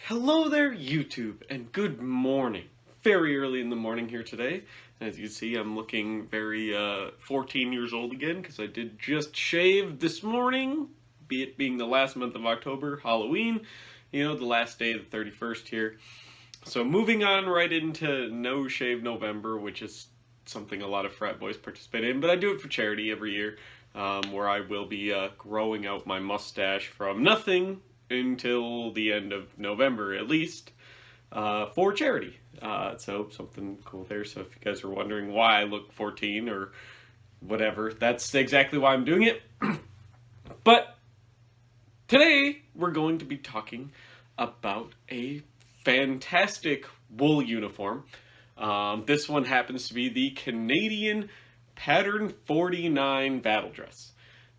Hello there, YouTube, and good morning. Very early in the morning here today. As you can see, I'm looking very 14 years old again because I did just shave this morning, be it being the last month of October, Halloween, the last day of the 31st here. So moving on right into No Shave November, which is something a lot of frat boys participate in, but I do it for charity every year, where I will be growing out my mustache from nothing until the end of November at least, for charity. So something cool there. So if you guys are wondering why I look 14 or whatever, that's exactly why I'm doing it. But today we're going to be talking about a fantastic wool uniform. This one happens to be the Canadian Pattern 49 Battledress.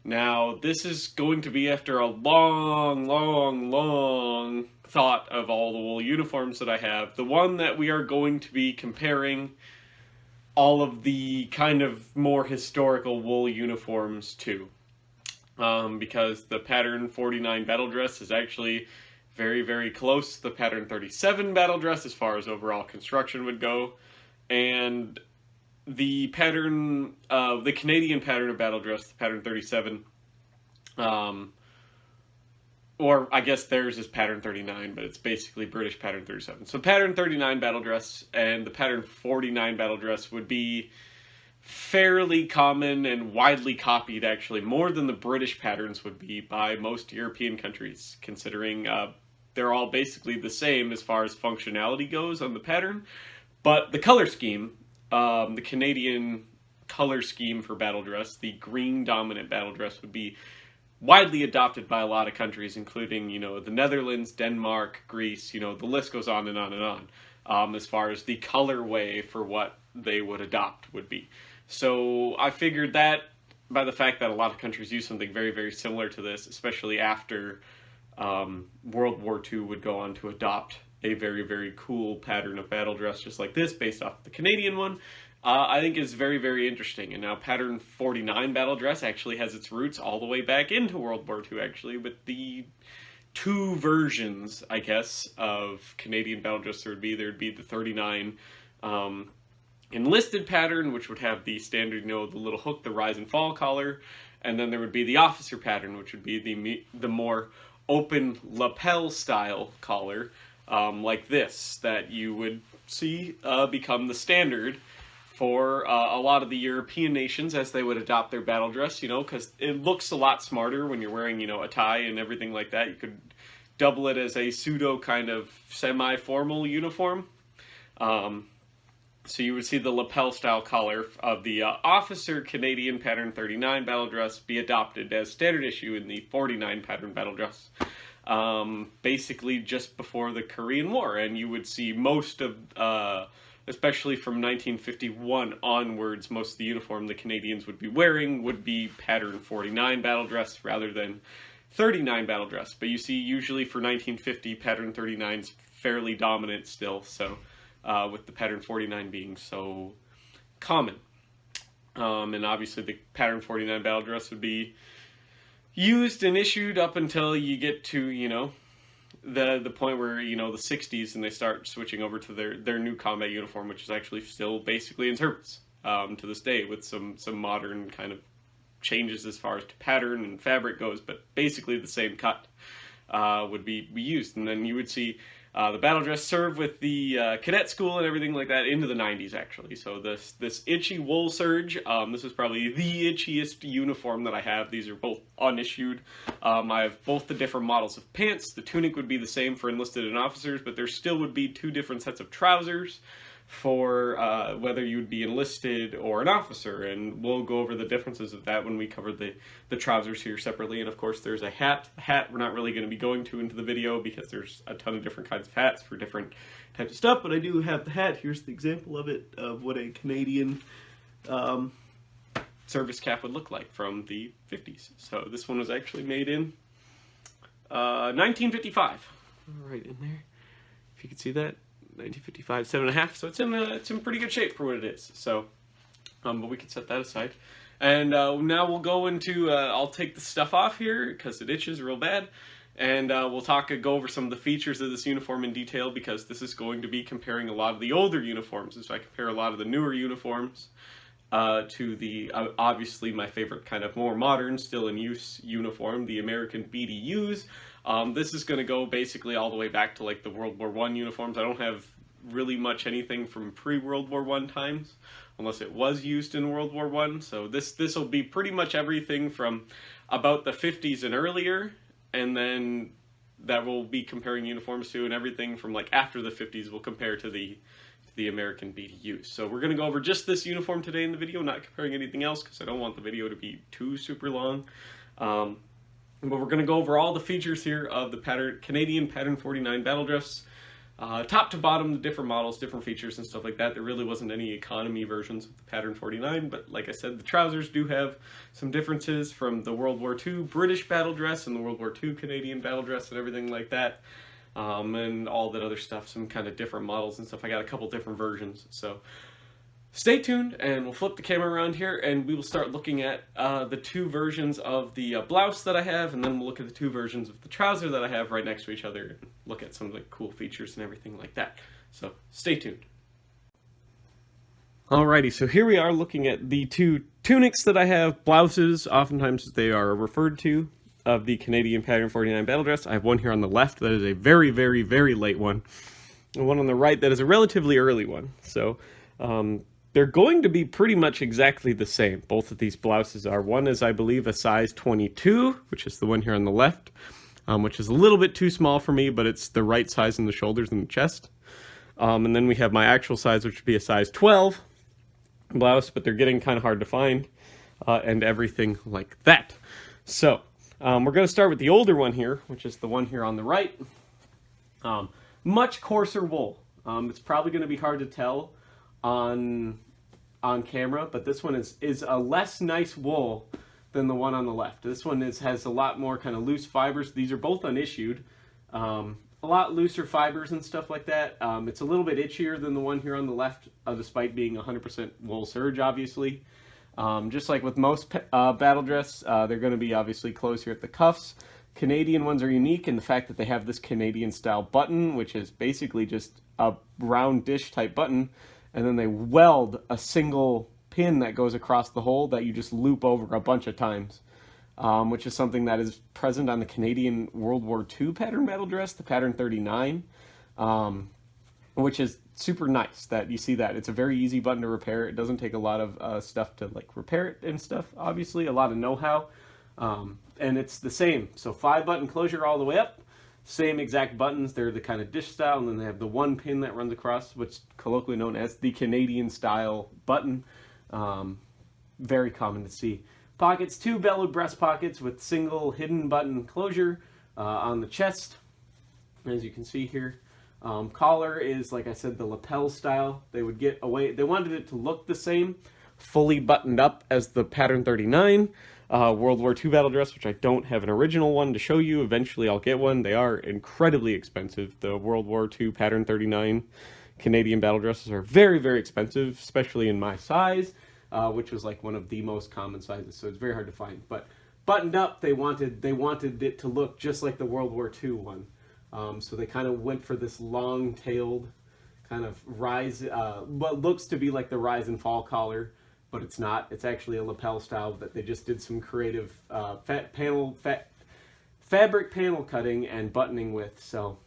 Now, this is going to be after a long thought of all the wool uniforms that I have. The one that we are going to be comparing all of the kind of more historical wool uniforms to. Because the Pattern 49 Battledress is actually very close to the Pattern 37 Battledress as far as overall construction would go. And the pattern, the Canadian pattern of Battledress, the Pattern 37, or I guess theirs is Pattern 39, but it's basically British Pattern 37. So Pattern 39 Battledress and the Pattern 49 Battledress would be fairly common and widely copied, actually, more than the British patterns would be by most European countries, considering they're all basically the same as far as functionality goes on the pattern. But the color scheme, the Canadian color scheme for Battledress, the green dominant Battledress, would be widely adopted by a lot of countries, including, the Netherlands, Denmark, Greece, the list goes on and on and on, as far as the colorway for what they would adopt would be. So I figured that by the fact that a lot of countries use something very similar to this, especially after World War II would go on to adopt a very cool pattern of Battledress just like this, based off the Canadian one, I think is very interesting. And now Pattern 49 Battledress actually has its roots all the way back into World War II, actually, with the two versions, I guess, of Canadian Battledress. There'd be the 39 enlisted pattern, which would have the standard, the little hook, the rise and fall collar, and then there would be the officer pattern, which would be the more open lapel style collar, like this, that you would see become the standard for a lot of the European nations as they would adopt their Battledress, because it looks a lot smarter when you're wearing, a tie and everything like that. You could double it as a pseudo kind of semi-formal uniform. So you would see the lapel style collar of the officer Canadian Pattern 39 Battledress be adopted as standard issue in the 49 Pattern Battledress. Basically just before the Korean War, and you would see most of, especially from 1951 onwards, most of the uniform the Canadians would be wearing would be Pattern 49 Battledress rather than 39 Battledress. But you see, usually for 1950, Pattern 39's fairly dominant still, so with the Pattern 49 being so common. And obviously the Pattern 49 Battledress would be used and issued up until you get to, the point where, the 60s, and they start switching over to their new combat uniform, which is actually still basically in service to this day, with some modern kind of changes as far as to pattern and fabric goes, but basically the same cut would be used. And then you would see the Battledress serve with the cadet school and everything like that into the 90s, actually. So this itchy wool surge, this is probably the itchiest uniform that I have. These are both unissued. I have both the different models of pants. The tunic would be the same for enlisted and officers, but there still would be two different sets of trousers for whether you would be enlisted or an officer, and we'll go over the differences of that when we cover the trousers here separately. And of course there's a hat. The hat we're not really going to be going into the video because there's a ton of different kinds of hats for different types of stuff, but I do have the hat. Here's the example of it, of what a Canadian service cap would look like from the 50s. So this one was actually made in 1955, right in there, if you can see that. 1955, 7.5, so it's in pretty good shape for what it is. So, but we can set that aside. And now we'll go into, I'll take the stuff off here because it itches real bad. and we'll go over some of the features of this uniform in detail, because this is going to be comparing a lot of the older uniforms. So I compare a lot of the newer uniforms to the, obviously my favorite kind of more modern, still in use uniform, the American BDUs. This is going to go basically all the way back to like the World War I uniforms. I don't have really much anything from pre-World War I times, unless it was used in World War I. So this will be pretty much everything from about the 50s and earlier, and then that will be comparing uniforms to, and everything from like after the 50s will compare to the American BDUs. So we're going to go over just this uniform today in the video, not comparing anything else, because I don't want the video to be too super long. But we're going to go over all the features here of the Canadian Pattern 49 Battledress. Top to bottom, the different models, different features and stuff like that. There really wasn't any economy versions of the Pattern 49, but like I said, the trousers do have some differences from the World War II British Battledress and the World War II Canadian Battledress and everything like that. And all that other stuff, some kind of different models and stuff. I got a couple different versions, so stay tuned, and we'll flip the camera around here, and we will start looking at the two versions of the blouse that I have, and then we'll look at the two versions of the trouser that I have right next to each other, and look at some of the cool features and everything like that. So stay tuned. Alrighty, so here we are looking at the two tunics that I have, blouses, oftentimes they are referred to, of the Canadian Pattern 49 Battledress. I have one here on the left that is a very, very, very late one, and one on the right that is a relatively early one. So they're going to be pretty much exactly the same. Both of these blouses are. One is, I believe, a size 22, which is the one here on the left, which is a little bit too small for me, but it's the right size in the shoulders and the chest. And then we have my actual size, which would be a size 12 blouse, but they're getting kind of hard to find, and everything like that. So we're going to start with the older one here, which is the one here on the right. Much coarser wool. It's probably going to be hard to tell on camera, but this one is a less nice wool than the one on the left. This one has a lot more kind of loose fibers. These are both unissued. A lot looser fibers and stuff like that. It's a little bit itchier than the one here on the left, despite being 100% wool serge, obviously. Just like with most Battledress, they're going to be obviously closed here at the cuffs. Canadian ones are unique in the fact that they have this Canadian style button, which is basically just a round dish type button, and then they weld a single pin that goes across the hole that you just loop over a bunch of times, which is something that is present on the Canadian World War II pattern Battledress, the Pattern 39, which is super nice that you see that. It's a very easy button to repair. It doesn't take a lot of stuff to like repair it and stuff, obviously, a lot of know-how. And it's the same. So 5-button closure all the way up, same exact buttons. They're the kind of dish style, and then they have the one pin that runs across, which colloquially known as the Canadian style button. Very common to see. Pockets, 2 bellowed breast pockets with single hidden button closure on the chest, as you can see here. Collar is, like I said, the lapel style. They wanted it to look the same, fully buttoned up as the Pattern 39 World War II Battledress, which I don't have an original one to show you. Eventually I'll get one. They are incredibly expensive. The World War II Pattern 39 Canadian Battledresses are very, very expensive, especially in my size, which was like one of the most common sizes, so it's very hard to find. But buttoned up, they wanted it to look just like the World War II one. So they kind of went for this long-tailed kind of rise, what looks to be like the rise and fall collar, but it's not. It's actually a lapel style that they just did some creative fabric panel cutting and buttoning with. So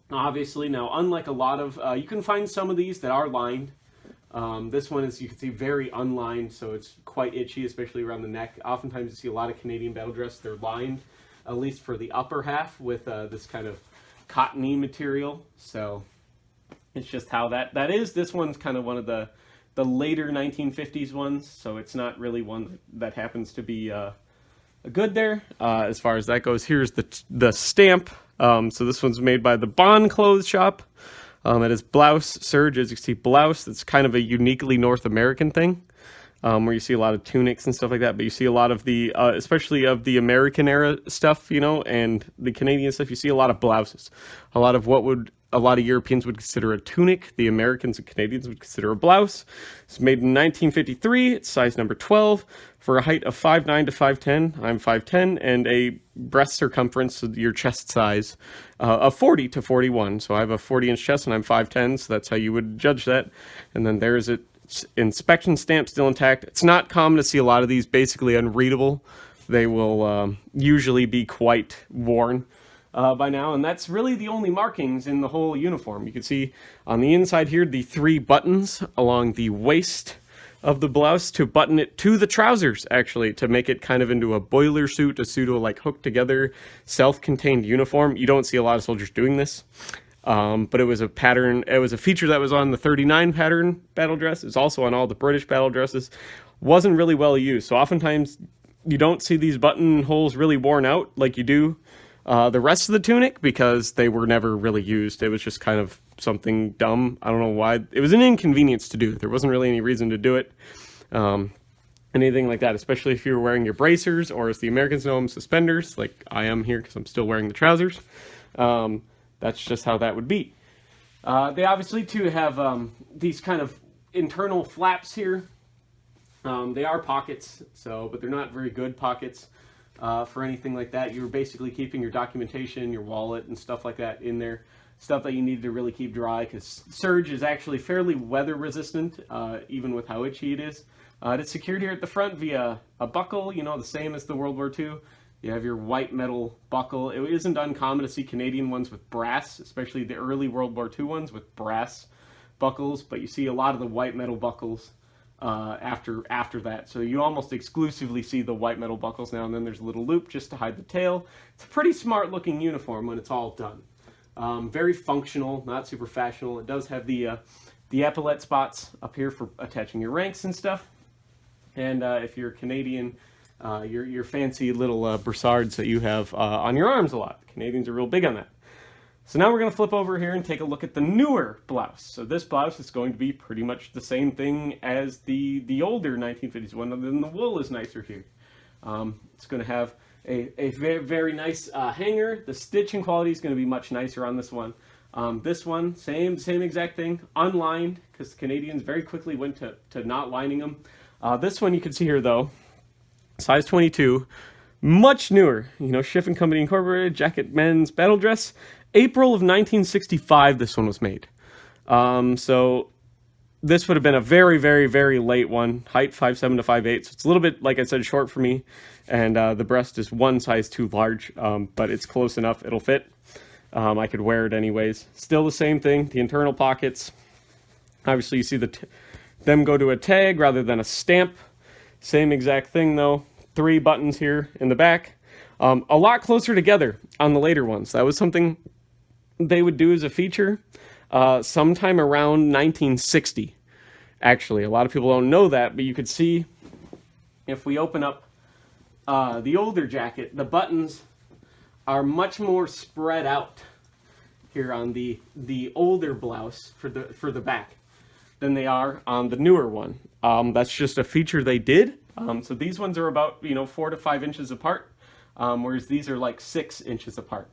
obviously now, unlike a lot of, you can find some of these that are lined. This one is, you can see, very unlined, so it's quite itchy, especially around the neck. Oftentimes you see a lot of Canadian Battledress, they're lined, at least for the upper half, with this kind of cottony material. So it's just how that is. This one's kind of one of the later 1950s ones, so it's not really one that happens to be good there. As far as that goes, here's the stamp. So this one's made by the Bond Clothes Shop. It is blouse serge, as you can see, blouse. That's kind of a uniquely North American thing, where you see a lot of tunics and stuff like that, but you see a lot of the, especially of the American era stuff, you know, and the Canadian stuff, you see a lot of blouses. A lot of what would a lot of Europeans would consider a tunic. The Americans and Canadians would consider a blouse. It's made in 1953. It's size number 12 for a height of 5'9" to 5'10". I'm 5'10", and a breast circumference, so your chest size, of 40 to 41. So I have a 40-inch chest, and I'm 5'10", so that's how you would judge that. And then there's it. Inspection stamp still intact. It's not common to see a lot of these basically unreadable. They will usually be quite worn by now, and that's really the only markings in the whole uniform. You can see on the inside here the 3 buttons along the waist of the blouse to button it to the trousers, actually, to make it kind of into a boiler suit, a pseudo like hooked together self-contained uniform. You don't see a lot of soldiers doing this. But it was a pattern, it was a feature that was on the 39 pattern battle dress. It's also on all the British battle dresses. Wasn't really well used. So oftentimes you don't see these buttonholes really worn out like you do the rest of the tunic, because they were never really used. It was just kind of something dumb. I don't know why. It was an inconvenience to do. There wasn't really any reason to do it. Anything like that, especially if you were wearing your bracers, or as the Americans know them, suspenders, like I am here because I'm still wearing the trousers. That's just how that would be. They obviously, too, have these kind of internal flaps here. They are pockets, but they're not very good pockets for anything like that. You're basically keeping your documentation, your wallet, and stuff like that in there. Stuff that you need to really keep dry, because serge is actually fairly weather resistant, even with how itchy it is. It's secured here at the front via a buckle, the same as the World War II. You have your white metal buckle. It isn't uncommon to see Canadian ones with brass, especially the early World War II ones with brass buckles, but you see a lot of the white metal buckles after that. So you almost exclusively see the white metal buckles now, and then there's a little loop just to hide the tail. It's a pretty smart looking uniform when it's all done. Very functional, not super fashionable. It does have the epaulette spots up here for attaching your ranks and stuff. And if you're Canadian, your fancy little brassards that you have on your arms a lot. Canadians are real big on that. So now we're going to flip over here and take a look at the newer blouse. So this blouse is going to be pretty much the same thing as the older 1950s one, other than the wool is nicer here. It's going to have a very, very nice hanger. The stitching quality is going to be much nicer on this one. This one, same exact thing, unlined, because the Canadians very quickly went to not lining them. This one you can see here, though, size 22, much newer. Schiff and Company Incorporated, jacket men's battle dress. April of 1965 this one was made. So this would have been a very, very, very late one. Height 5'7" to 5'8", so it's a little bit, like I said, short for me. And the breast is one size too large, but it's close enough. It'll fit. I could wear it anyways. Still the same thing, the internal pockets. Obviously you see them go to a tag rather than a stamp. Same exact thing though. 3 buttons here in the back. A lot closer together on the later ones. That was something they would do as a feature sometime around 1960. Actually, a lot of people don't know that, but you could see if we open up the older jacket, the buttons are much more spread out here on the older blouse for the back than they are on the newer one. That's just a feature they did. So these ones are about 4 to 5 inches apart, whereas these are like 6 inches apart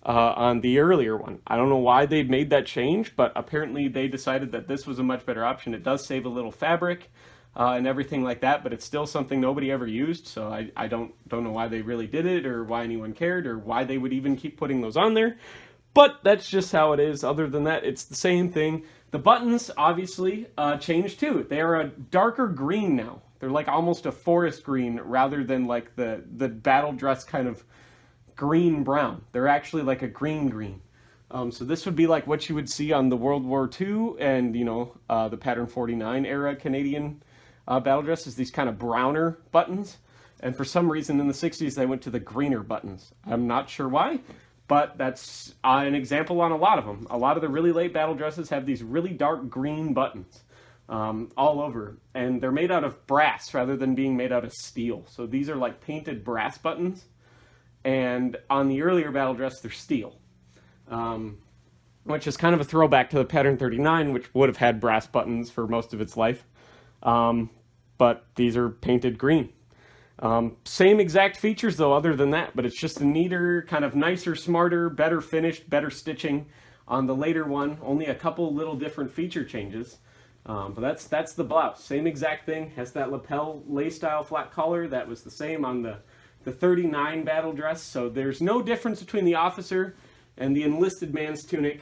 on the earlier one. I don't know why they made that change, but apparently they decided that this was a much better option. It does save a little fabric and everything like that, but it's still something nobody ever used. So I don't know why they really did it, or why anyone cared, or why they would even keep putting those on there. But that's just how it is. Other than that, it's the same thing. The buttons obviously changed too. They are a darker green now. They're like almost a forest green rather than like the battle dress kind of green brown. They're actually like a green. So this would be like what you would see on the World War II and the pattern 49 era Canadian battle dresses. These kind of browner buttons. And for some reason in the 60s they went to the greener buttons. I'm not sure why, but that's an example on a lot of them. A lot of the really late battle dresses have these really dark green buttons all over, and they're made out of brass rather than being made out of steel. So these are like painted brass buttons, and on the earlier battle dress they're steel, which is kind of a throwback to the pattern 39, which would have had brass buttons for most of its life, but these are painted green. Same exact features though, other than that, but it's just a neater, kind of nicer, smarter, better finished, better stitching On the later one, only a couple little different feature changes. But that's the blouse. Same exact thing. Has that lapel lay style flat collar. That was the same on the 39 Battledress. So there's no difference between the officer and the enlisted man's tunic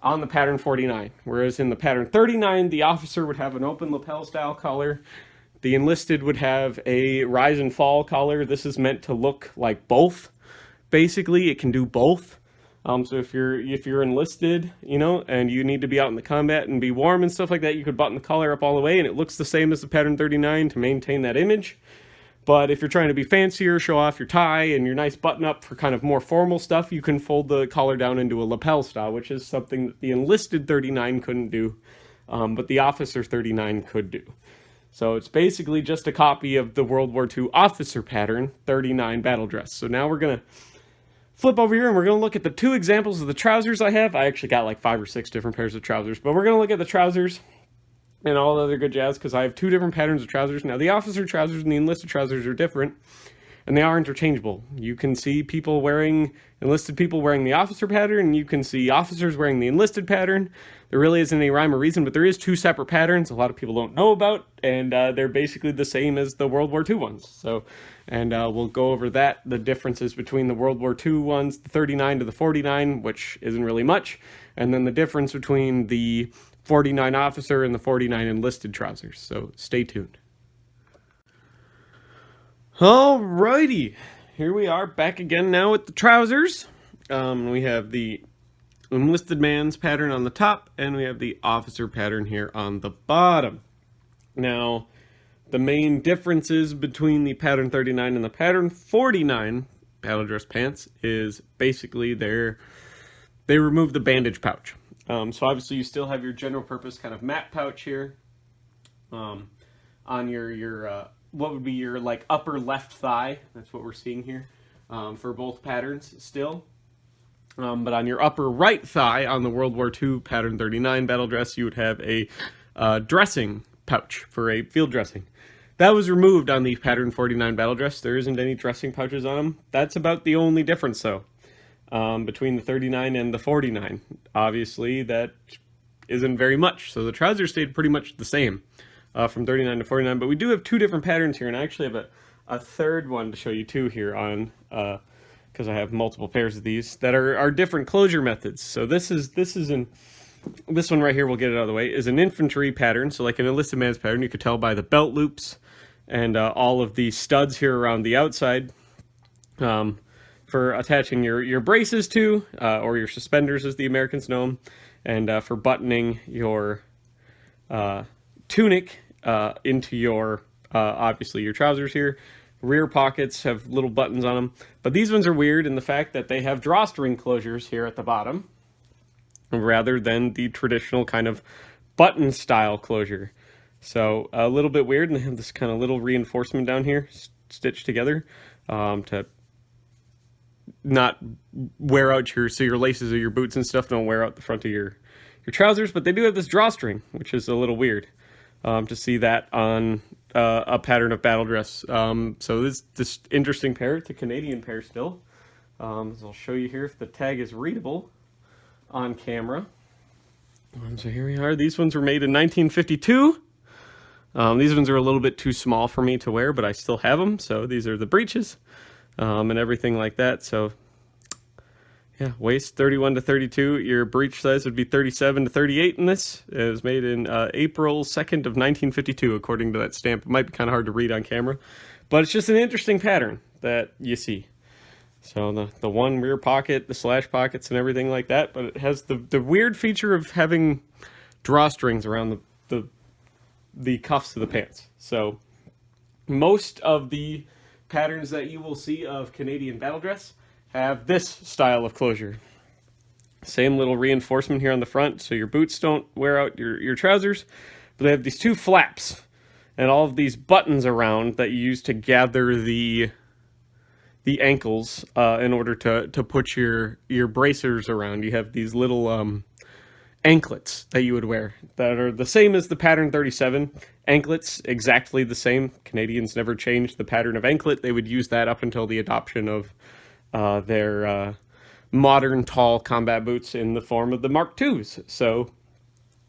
on the pattern 49. Whereas in the pattern 39, the officer would have an open lapel style collar. The enlisted would have a rise and fall collar. This is meant to look like both. Basically, it can do both. So if you're enlisted, you know, and you need to be out in the combat and be warm and stuff like that, you could button the collar up all the way, and it looks the same as the pattern 39 to maintain that image. But if you're trying to be fancier, show off your tie and your nice button up for kind of more formal stuff, you can fold the collar down into a lapel style, which is something that the enlisted 39 couldn't do, but the officer 39 could do. So it's basically just a copy of the World War II officer pattern 39 Battledress. So now we're going to flip over here and we're going to look at the two examples of the trousers I have. I actually got like 5 or 6 different pairs of trousers, but we're going to look at the trousers and all the other good jazz because I have 2 different patterns of trousers. Now the officer trousers and the enlisted trousers are different and they are interchangeable. You can see enlisted people wearing the officer pattern, and you can see officers wearing the enlisted pattern. There really isn't any rhyme or reason, but there is 2 separate patterns a lot of people don't know about, and they're basically the same as the World War II ones. So, and we'll go over the differences between the World War II ones, the 39 to the 49, which isn't really much, and then the difference between the 49 officer and the 49 enlisted trousers. So stay tuned. Alrighty, here we are back again now with the trousers. We have the enlisted man's pattern on the top, and we have the officer pattern here on the bottom. Now, the main differences between the pattern 39 and the pattern 49 Battledress pants is basically they remove the bandage pouch. So obviously you still have your general purpose kind of mat pouch here on your what would be your like upper left thigh. That's what we're seeing here for both patterns still. But on your upper right thigh on the World War II pattern 39 Battledress, you would have a dressing pouch for a field dressing. That was removed on the pattern 49 Battledress. There isn't any dressing pouches on them. That's about the only difference though between the 39 and the 49. Obviously that isn't very much. So the trousers stayed pretty much the same from 39 to 49, but we do have 2 different patterns here, and I actually have a third one to show you too here on because I have multiple pairs of these that are different closure methods. So this one right here, we'll get it out of the way, is an infantry pattern. So like an enlisted man's pattern, you could tell by the belt loops and all of the studs here around the outside for attaching your braces to, or your suspenders as the Americans know them, and for buttoning your tunic into your, obviously your trousers here. Rear pockets have little buttons on them, but these ones are weird in the fact that they have drawstring closures here at the bottom rather than the traditional kind of button style closure. So a little bit weird, and they have this kind of little reinforcement down here stitched together to not wear out so your laces or your boots and stuff don't wear out the front of your trousers, but they do have this drawstring, which is a little weird to see that on a pattern of Battledress. So this interesting pair. It's a Canadian pair still. So I'll show you here if the tag is readable on camera. So here we are. These ones were made in 1952. These ones are a little bit too small for me to wear, but I still have them. So these are the breeches and everything like that. So yeah, waist 31 to 32. Your breech size would be 37 to 38 in this. It was made in April 2nd of 1952, according to that stamp. It might be kind of hard to read on camera, but it's just an interesting pattern that you see. So the one rear pocket, the slash pockets and everything like that, but it has the weird feature of having drawstrings around the cuffs of the pants. So most of the patterns that you will see of Canadian Battledress have this style of closure. Same little reinforcement here on the front so your boots don't wear out your trousers, but they have these 2 flaps and all of these buttons around that you use to gather the ankles in order to put your bracers around. You have these little anklets that you would wear that are the same as the pattern 37. Anklets, exactly the same. Canadians never changed the pattern of anklet. They would use that up until the adoption of their modern tall combat boots in the form of the Mark IIs. So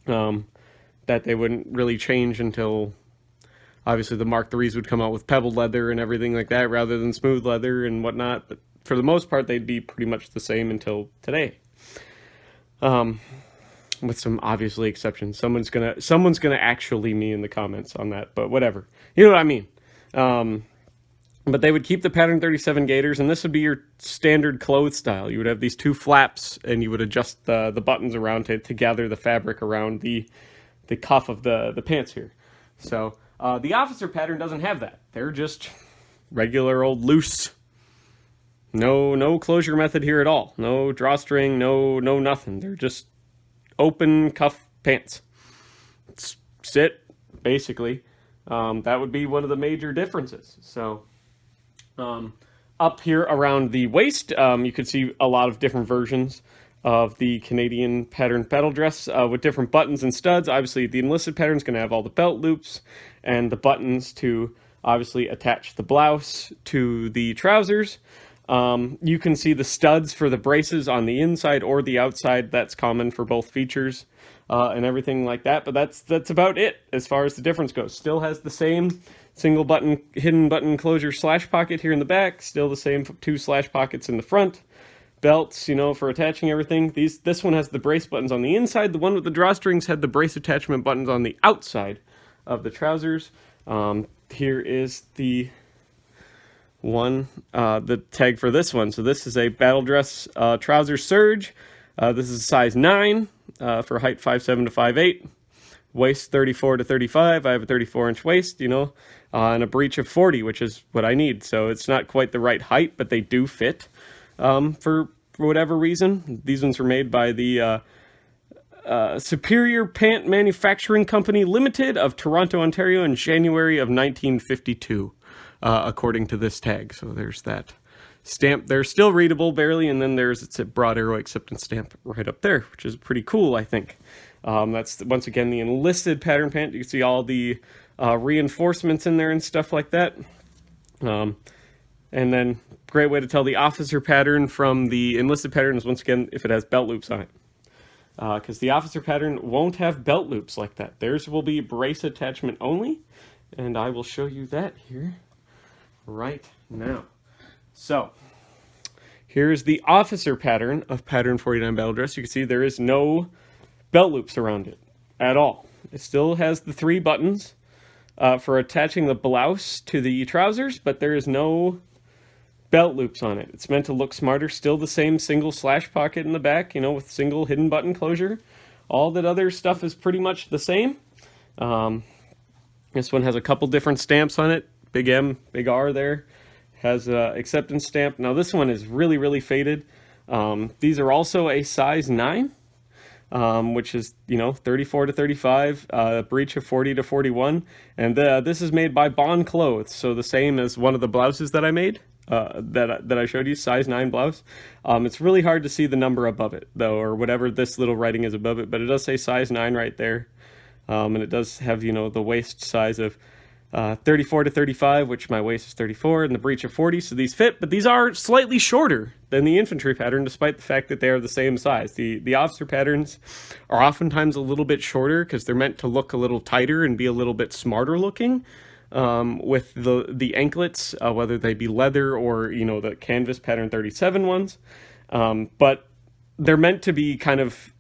that they wouldn't really change until obviously the Mark IIIs would come out with pebbled leather and everything like that rather than smooth leather and whatnot. But for the most part, they'd be pretty much the same until today. With some obviously exceptions. Someone's gonna actually me in the comments on that, but whatever. You know what I mean. But they would keep the pattern 37 gaiters, and this would be your standard clothes style. You would have these two flaps, and you would adjust the buttons around to gather the fabric around the cuff of the pants here. So the officer pattern doesn't have that. They're just regular old loose. No closure method here at all. No drawstring, no nothing. They're just open cuff pants. Sit, basically. That would be one of the major differences. So up here around the waist, you could see a lot of different versions of the Canadian pattern Battledress with different buttons and studs. Obviously, the enlisted pattern is going to have all the belt loops and the buttons to obviously attach the blouse to the trousers. You can see the studs for the braces on the inside or the outside. That's common for both features and everything like that. But that's about it as far as the difference goes. Still has the same single button, hidden button closure slash pocket here in the back. Still the same two slash pockets in the front. Belts, for attaching everything. This one has the brace buttons on the inside. The one with the drawstrings had the brace attachment buttons on the outside of the trousers. Here is the the tag for this one. So this is a Battledress trouser serge. This is a size 9 for height 5'7" to 5'8", waist 34 to 35. I have a 34-inch waist, and a breech of 40, which is what I need. So it's not quite the right height, but they do fit for whatever reason. These ones were made by the Superior Pant Manufacturing Company Limited of Toronto, Ontario in January of 1952. According to this tag. So there's that stamp. They're still readable barely, and then it's a broad arrow acceptance stamp right up there, which is pretty cool, I think. That's once again the enlisted pattern pant. You can see all the reinforcements in there and stuff like that. And then great way to tell the officer pattern from the enlisted pattern is once again if it has belt loops on it. Because the officer pattern won't have belt loops like that. Theirs will be brace attachment only, and I will show you that here right now. So here's the officer pattern of pattern 49 Battledress. You can see there is no belt loops around it at all. It still has the 3 buttons for attaching the blouse to the trousers, but there is no belt loops on it. It's meant to look smarter. Still the same single slash pocket in the back, with single hidden button closure. All that other stuff is pretty much the same. This one has a couple different stamps on it. Big M, big R there. Has a acceptance stamp. Now this one is really, really faded. These are also a size 9, which is, 34 to 35, breech of 40 to 41. And this is made by Bond Clothes, so the same as one of the blouses that I made, that I showed you, size 9 blouse. It's really hard to see the number above it, though, or whatever this little writing is above it, but it does say size 9 right there. And it does have, the waist size of 34 to 35, which my waist is 34, and the breech of 40, so these fit, but these are slightly shorter than the infantry pattern, despite the fact that they are the same size. The officer patterns are oftentimes a little bit shorter because they're meant to look a little tighter and be a little bit smarter looking. With the anklets, whether they be leather or, the canvas pattern 37 ones. But they're meant to be kind of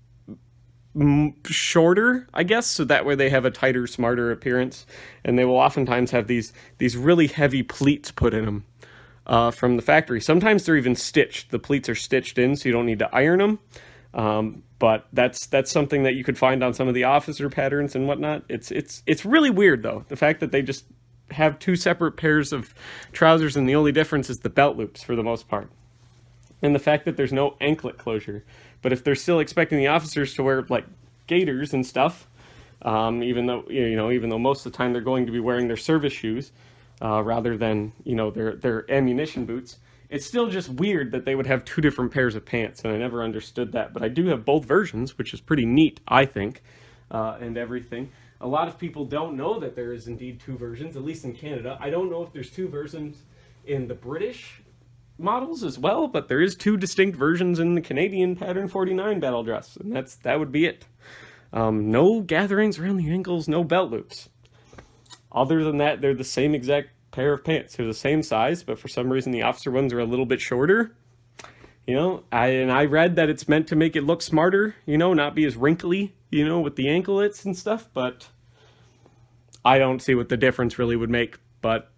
shorter, I guess, so that way they have a tighter, smarter appearance, and they will oftentimes have these really heavy pleats put in them from the factory. Sometimes they're even stitched. The pleats are stitched in, so you don't need to iron them. But that's something that you could find on some of the officer patterns and whatnot. It's really weird though, the fact that they just have 2 separate pairs of trousers and the only difference is the belt loops for the most part, and the fact that there's no anklet closure. But if they're still expecting the officers to wear like gaiters and stuff, even though most of the time they're going to be wearing their service shoes rather than their ammunition boots, it's still just weird that they would have 2 different pairs of pants, and I never understood that. But I do have both versions, which is pretty neat, I think, and everything. A lot of people don't know that there is indeed 2 versions, at least in Canada. I don't know if there's 2 versions in the British models as well, but there is 2 distinct versions in the Canadian pattern 49 Battledress, and that would be it. No gatherings around the ankles, no belt loops. Other than that, they're the same exact pair of pants. They're the same size, but for some reason the officer ones are a little bit shorter. You know, I read that it's meant to make it look smarter, you know, not be as wrinkly, you know, with the anklets and stuff, but I don't see what the difference really would make, but,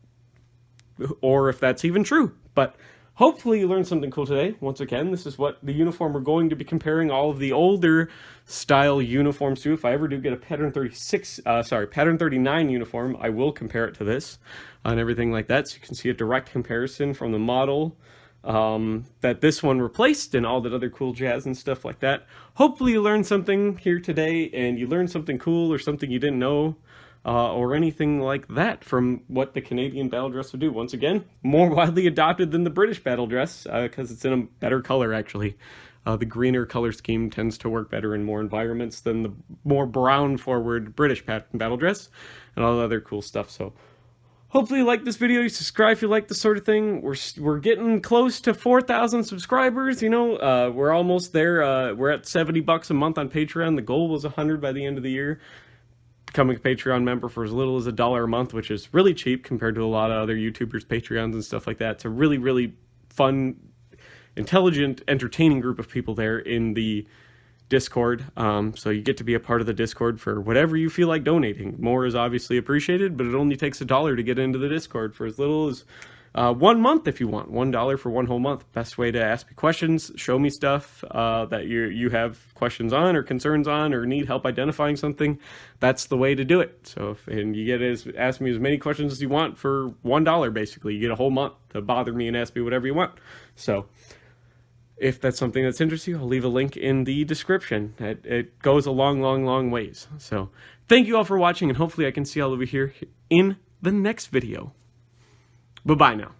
or if that's even true. But hopefully you learned something cool today. Once again, this is what the uniform we're going to be comparing all of the older style uniforms to. If I ever do get a pattern 39 uniform, I will compare it to this and everything like that, so you can see a direct comparison from the model that this one replaced and all that other cool jazz and stuff like that. Hopefully you learned something here today, and you learned something cool or something you didn't know, or anything like that from what the Canadian Battledress would do. Once again, more widely adopted than the British Battledress, because it's in a better color actually. The greener color scheme tends to work better in more environments than the more brown forward British Battledress and all the other cool stuff. So hopefully you like this video. You subscribe if you like this sort of thing. We're getting close to 4,000 subscribers. You know, we're almost there. We're at $70 a month on Patreon. The goal was 100 by the end of the year. Becoming a Patreon member for as little as $1 a month, which is really cheap compared to a lot of other YouTubers' Patreons and stuff like that. It's a really, really fun, intelligent, entertaining group of people there in the Discord. So you get to be a part of the Discord for whatever you feel like donating. More is obviously appreciated, but it only takes $1 to get into the Discord for as little as 1 month if you want. $1 for 1 whole month. Best way to ask me questions, show me stuff that you have questions on or concerns on or need help identifying something. That's the way to do it. So and you get ask me as many questions as you want for $1 basically. You get a whole month to bother me and ask me whatever you want. So if that's something that's interesting, I'll leave a link in the description. It goes a long, long, long ways. So thank you all for watching, and hopefully I can see all of you here in the next video. Bye-bye now.